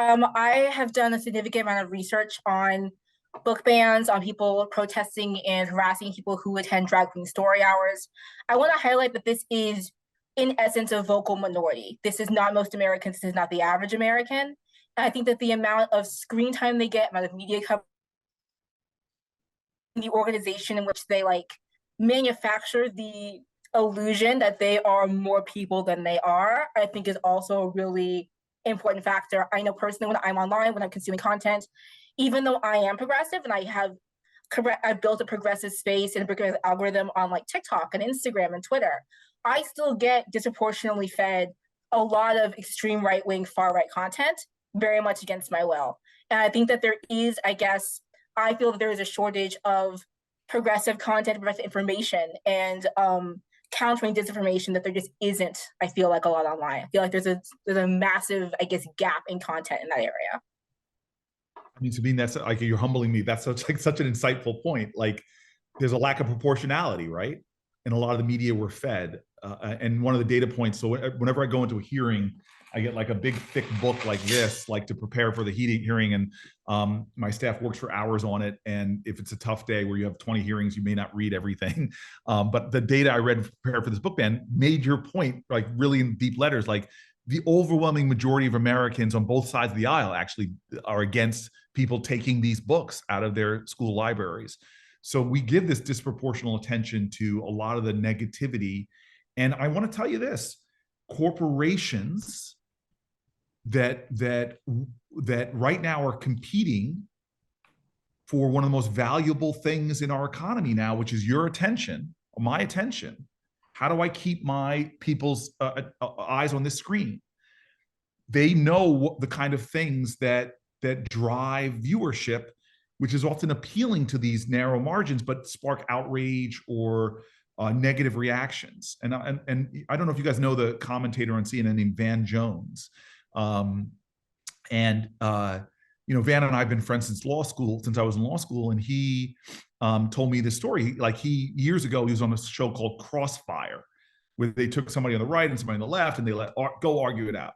I have done a significant amount of research on book bans, on people protesting and harassing people who attend drag queen story hours. I want to highlight that this is, in essence, a vocal minority. This is not most Americans. This is not the average American. And I think that the amount of screen time they get, amount of media coverage, the organization in which they manufacture the illusion that they are more people than they are, I think is also a really important factor. I know personally when I'm online, when I'm consuming content, even though I am progressive and I've built a progressive space and a progressive algorithm on TikTok and Instagram and Twitter, I still get disproportionately fed a lot of extreme right-wing, far-right content, very much against my will. And I think that there is, I feel that there is a shortage of progressive content, progressive information, and countering disinformation that there just isn't, I feel like, a lot online. I feel like there's a massive, gap in content in that area. I mean, Sabine, that's you're humbling me. That's such an insightful point. There's a lack of proportionality, right? In a lot of the media we're fed. And one of the data points, so whenever I go into a hearing, I get a big thick book like this, to prepare for the hearing. And my staff works for hours on it. And if it's a tough day where you have 20 hearings, you may not read everything. But the data I read to prepare for this book ban made your point, really in deep letters, the overwhelming majority of Americans on both sides of the aisle actually are against people taking these books out of their school libraries. So we give this disproportional attention to a lot of the negativity. And I want to tell you this, corporations that right now are competing for one of the most valuable things in our economy now, which is your attention, my attention. How do I keep my people's eyes on this screen? They know the kind of things that drive viewership, which is often appealing to these narrow margins, but spark outrage or negative reactions. And I don't know if you guys know the commentator on CNN named Van Jones. Van and I have been friends since I was in law school, and he told me this story. Years ago, he was on a show called Crossfire, where they took somebody on the right and somebody on the left, and they go argue it out.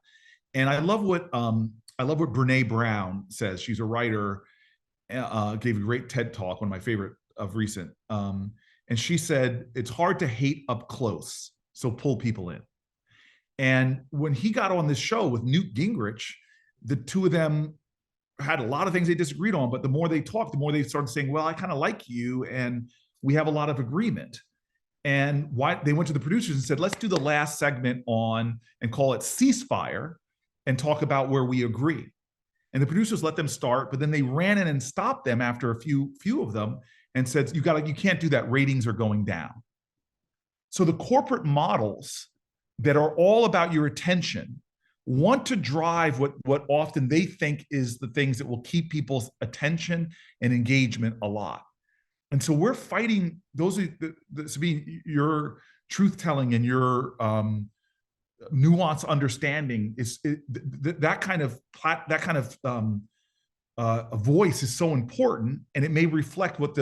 And I love what Brene Brown says. She's a writer, gave a great TED talk, one of my favorite of recent. And she said, it's hard to hate up close, so pull people in. And when he got on this show with Newt Gingrich, the two of them had a lot of things they disagreed on, but the more they talked, the more they started saying, well, I kind of like you, and we have a lot of agreement. And they went to the producers and said, let's do the last segment on and call it Ceasefire and talk about where we agree. And the producers let them start, but then they ran in and stopped them after a few of them and said, you can't do that. Ratings are going down. So the corporate models that are all about your attention want to drive what often they think is the things that will keep people's attention and engagement a lot. And so we're fighting those. Sabine, your truth telling and your nuanced understanding is that kind of a voice is so important, and it may reflect what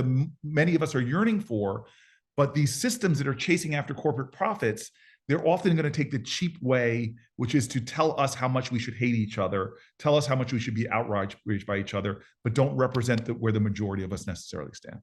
many of us are yearning for. But these systems that are chasing after corporate profits, they're often going to take the cheap way, which is to tell us how much we should hate each other, tell us how much we should be outraged by each other, but don't represent where the majority of us necessarily stand.